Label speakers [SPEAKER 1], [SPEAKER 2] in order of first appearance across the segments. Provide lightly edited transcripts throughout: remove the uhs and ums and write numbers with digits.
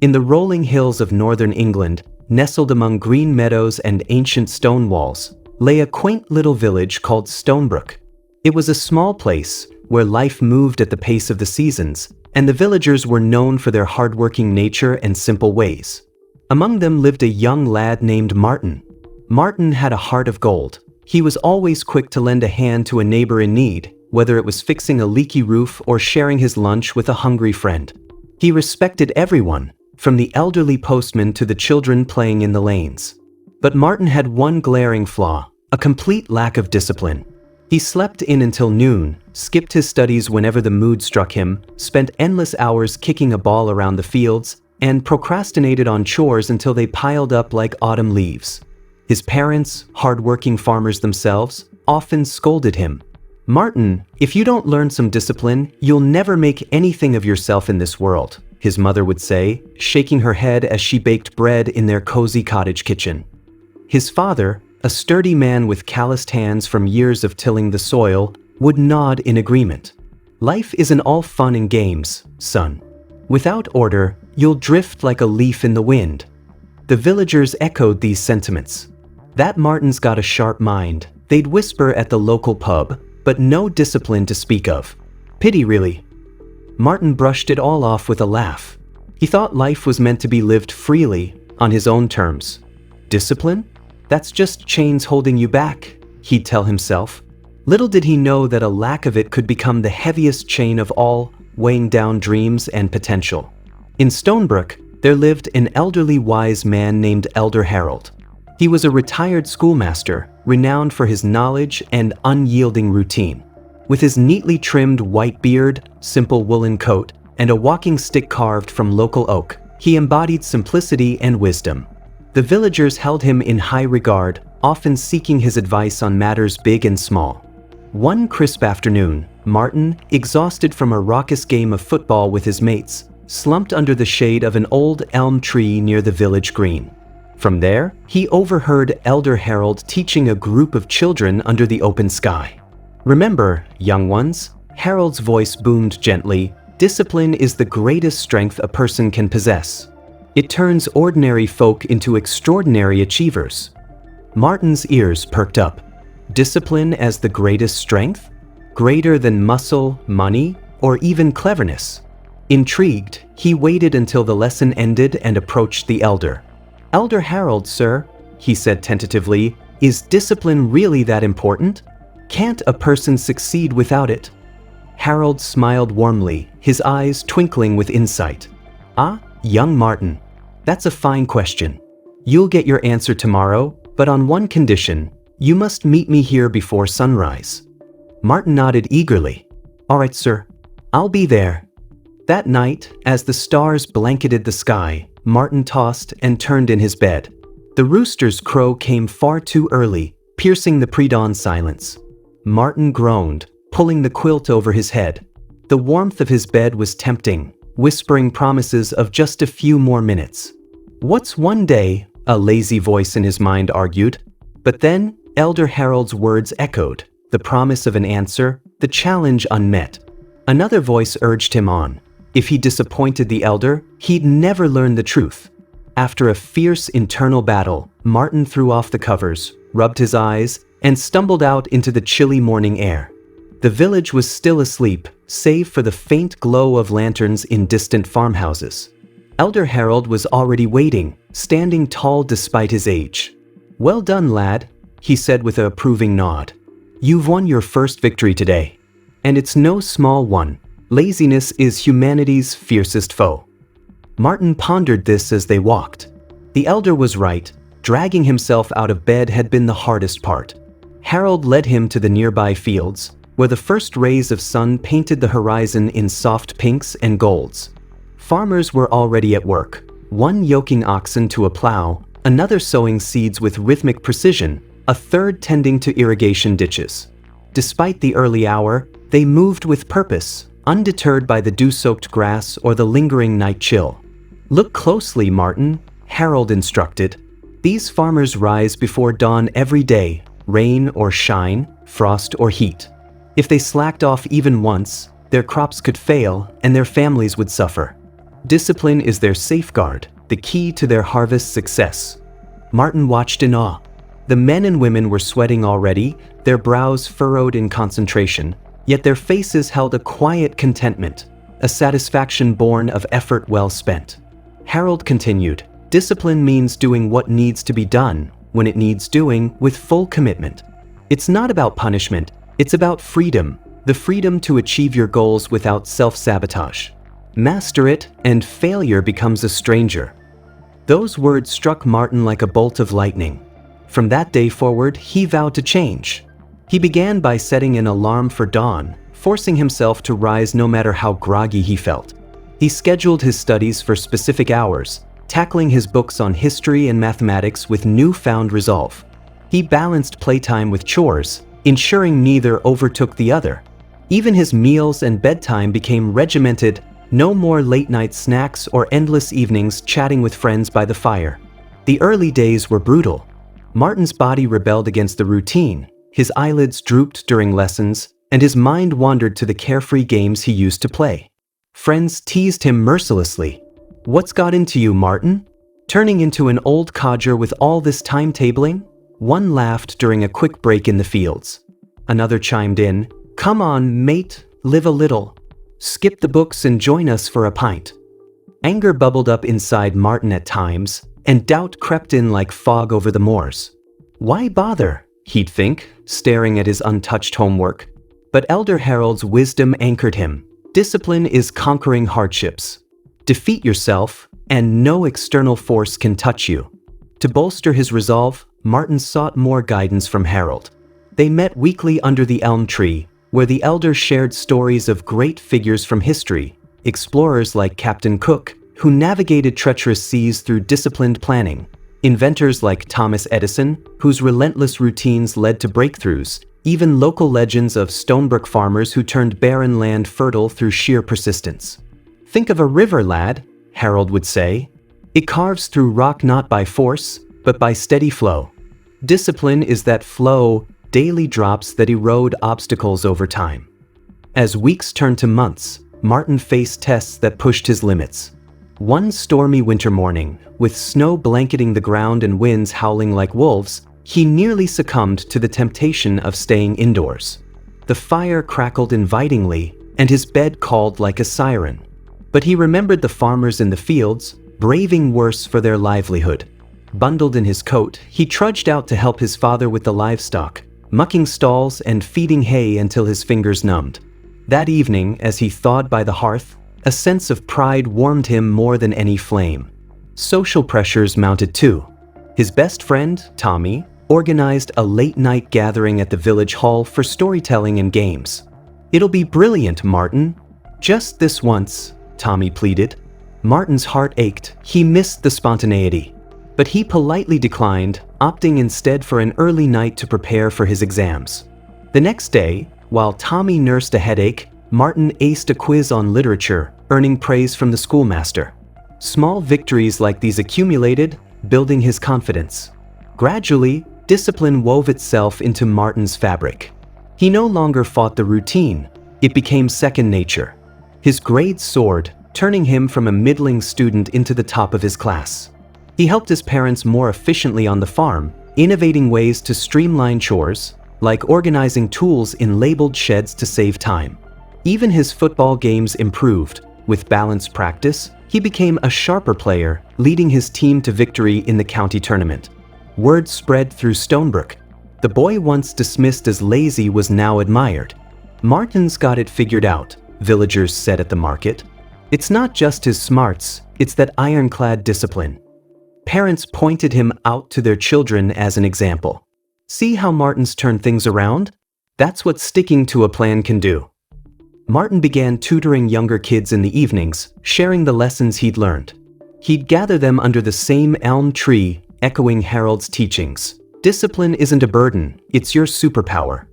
[SPEAKER 1] In the rolling hills of northern England, nestled among green meadows and ancient stone walls, lay a quaint little village called Stonebrook. It was a small place where life moved at the pace of the seasons, and the villagers were known for their hardworking nature and simple ways. Among them lived a young lad named Martin. Martin had a heart of gold. He was always quick to lend a hand to a neighbor in need, whether it was fixing a leaky roof or sharing his lunch with a hungry friend. He respected everyone, from the elderly postman to the children playing in the lanes. But Martin had one glaring flaw: a complete lack of discipline. He slept in until noon, skipped his studies whenever the mood struck him, spent endless hours kicking a ball around the fields, and procrastinated on chores until they piled up like autumn leaves. His parents, hard-working farmers themselves, often scolded him. "Martin, if you don't learn some discipline, you'll never make anything of yourself in this world," his mother would say, shaking her head as she baked bread in their cozy cottage kitchen. His father, a sturdy man with calloused hands from years of tilling the soil, would nod in agreement. "Life isn't all fun and games, son. Without order, you'll drift like a leaf in the wind." The villagers echoed these sentiments. "That Martin's got a sharp mind," they'd whisper at the local pub, but no discipline to speak of. "Pity, really." Martin brushed it all off with a laugh. He thought life was meant to be lived freely, on his own terms. "Discipline? That's just chains holding you back," he'd tell himself. Little did he know that a lack of it could become the heaviest chain of all, weighing down dreams and potential. In Stonebrook, there lived an elderly wise man named Elder Harold. He was a retired schoolmaster, renowned for his knowledge and unyielding routine. With his neatly trimmed white beard, simple woolen coat, and a walking stick carved from local oak, he embodied simplicity and wisdom. The villagers held him in high regard, often seeking his advice on matters big and small. One crisp afternoon, Martin, exhausted from a raucous game of football with his mates, slumped under the shade of an old elm tree near the village green. From there, he overheard Elder Harold teaching a group of children under the open sky. "Remember, young ones," Harold's voice boomed gently, "discipline is the greatest strength a person can possess. It turns ordinary folk into extraordinary achievers." Martin's ears perked up. Discipline as the greatest strength? Greater than muscle, money, or even cleverness? Intrigued, he waited until the lesson ended and approached the elder. "Elder Harold, sir," he said tentatively, "is discipline really that important? Can't a person succeed without it?" Harold smiled warmly, his eyes twinkling with insight. "Ah, young Martin, that's a fine question. You'll get your answer tomorrow, but on one condition: you must meet me here before sunrise." Martin nodded eagerly. "All right, sir. I'll be there." That night, as the stars blanketed the sky, Martin tossed and turned in his bed. The rooster's crow came far too early, piercing the pre-dawn silence. Martin groaned, pulling the quilt over his head. The warmth of his bed was tempting, whispering promises of just a few more minutes. "What's one day?" a lazy voice in his mind argued. But then, Elder Harold's words echoed, the promise of an answer, the challenge unmet. Another voice urged him on. If he disappointed the elder, he'd never learn the truth. After a fierce internal battle, Martin threw off the covers, rubbed his eyes, and stumbled out into the chilly morning air. The village was still asleep, save for the faint glow of lanterns in distant farmhouses. Elder Harold was already waiting, standing tall despite his age. "Well done, lad," he said with an approving nod. "You've won your first victory today. And it's no small one. Laziness is humanity's fiercest foe." Martin pondered this as they walked. The elder was right. Dragging himself out of bed had been the hardest part. Harold led him to the nearby fields, where the first rays of sun painted the horizon in soft pinks and golds. Farmers were already at work, one yoking oxen to a plow, another sowing seeds with rhythmic precision, a third tending to irrigation ditches. Despite the early hour, they moved with purpose, undeterred by the dew-soaked grass or the lingering night chill. "Look closely, Martin," Harold instructed. "These farmers rise before dawn every day, rain or shine, frost or heat. If they slacked off even once, their crops could fail and their families would suffer. Discipline is their safeguard, the key to their harvest success. Martin watched in awe. The men and women were sweating already, their brows furrowed in concentration, yet their faces held a quiet contentment, a satisfaction born of effort well spent. Harold continued, "Discipline means doing what needs to be done, when it needs doing, with full commitment. It's not about punishment, it's about freedom, the freedom to achieve your goals without self-sabotage. Master it, and failure becomes a stranger." Those words struck Martin like a bolt of lightning. From that day forward, he vowed to change. He began by setting an alarm for dawn, forcing himself to rise no matter how groggy he felt. He scheduled his studies for specific hours, tackling his books on history and mathematics with newfound resolve. He balanced playtime with chores, ensuring neither overtook the other. Even his meals and bedtime became regimented, no more late-night snacks or endless evenings chatting with friends by the fire. The early days were brutal. Martin's body rebelled against the routine, his eyelids drooped during lessons, and his mind wandered to the carefree games he used to play. Friends teased him mercilessly. "What's got into you, Martin? Turning into an old codger with all this timetabling?" One laughed during a quick break in the fields. Another chimed in, "Come on, mate, live a little. Skip the books and join us for a pint." Anger bubbled up inside Martin at times, and doubt crept in like fog over the moors. Why bother, he'd think, staring at his untouched homework. But Elder Harold's wisdom anchored him. Discipline is conquering hardships. Defeat yourself, and no external force can touch you. To bolster his resolve, Martin sought more guidance from Harold. They met weekly under the elm tree, where the elder shared stories of great figures from history, explorers like Captain Cook, who navigated treacherous seas through disciplined planning, inventors like Thomas Edison, whose relentless routines led to breakthroughs, even local legends of Stonebrook farmers who turned barren land fertile through sheer persistence. "Think of a river, lad," Harold would say. "It carves through rock not by force, but by steady flow. Discipline is that flow, daily drops that erode obstacles over time." As weeks turned to months, Martin faced tests that pushed his limits. One stormy winter morning, with snow blanketing the ground and winds howling like wolves, he nearly succumbed to the temptation of staying indoors. The fire crackled invitingly, and his bed called like a siren. But he remembered the farmers in the fields, braving worse for their livelihood. Bundled in his coat, he trudged out to help his father with the livestock, mucking stalls and feeding hay until his fingers numbed. That evening, as he thawed by the hearth, a sense of pride warmed him more than any flame. Social pressures mounted too. His best friend, Tommy, organized a late-night gathering at the village hall for storytelling and games. "It'll be brilliant, Martin. Just this once," Tommy pleaded. Martin's heart ached. He missed the spontaneity. But he politely declined, opting instead for an early night to prepare for his exams. The next day, while Tommy nursed a headache, Martin aced a quiz on literature, earning praise from the schoolmaster. Small victories like these accumulated, building his confidence. Gradually, discipline wove itself into Martin's fabric. He no longer fought the routine, it became second nature. His grades soared, turning him from a middling student into the top of his class. He helped his parents more efficiently on the farm, innovating ways to streamline chores, like organizing tools in labeled sheds to save time. Even his football games improved. With balanced practice, he became a sharper player, leading his team to victory in the county tournament. Word spread through Stonebrook. The boy once dismissed as lazy was now admired. "Martin's got it figured out," villagers said at the market. "It's not just his smarts, it's that ironclad discipline." Parents pointed him out to their children as an example. "See how Martin's turned things around? That's what sticking to a plan can do." Martin began tutoring younger kids in the evenings, sharing the lessons he'd learned. He'd gather them under the same elm tree, echoing Harold's teachings. Discipline isn't a burden, it's your superpower.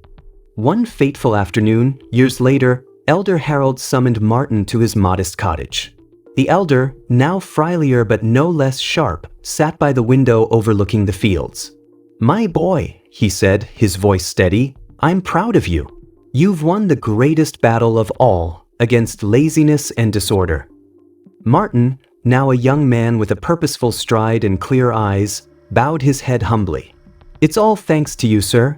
[SPEAKER 1] One fateful afternoon, years later, Elder Harold summoned Martin to his modest cottage. The elder, now frielier but no less sharp, sat by the window overlooking the fields. "My boy," he said, his voice steady, "I'm proud of you. You've won the greatest battle of all, against laziness and disorder." Martin, now a young man with a purposeful stride and clear eyes, bowed his head humbly. "It's all thanks to you, sir.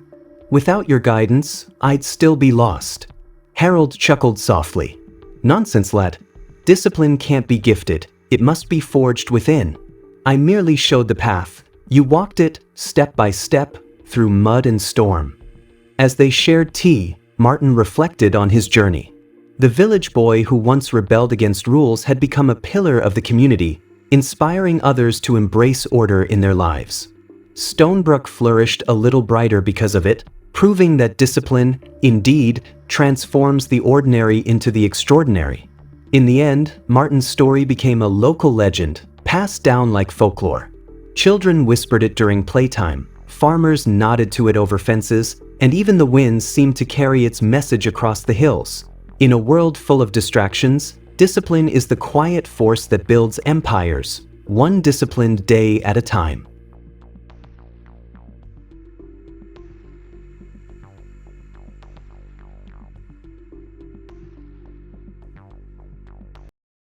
[SPEAKER 1] Without your guidance, I'd still be lost." Harold chuckled softly. "Nonsense, lad. Discipline can't be gifted. It must be forged within. I merely showed the path. You walked it, step by step, through mud and storm." As they shared tea, Martin reflected on his journey. The village boy who once rebelled against rules had become a pillar of the community, inspiring others to embrace order in their lives. Stonebrook flourished a little brighter because of it, proving that discipline, indeed, transforms the ordinary into the extraordinary. In the end, Martin's story became a local legend, passed down like folklore. Children whispered it during playtime, farmers nodded to it over fences, and even the winds seemed to carry its message across the hills. In a world full of distractions, discipline is the quiet force that builds empires, one disciplined day at a time.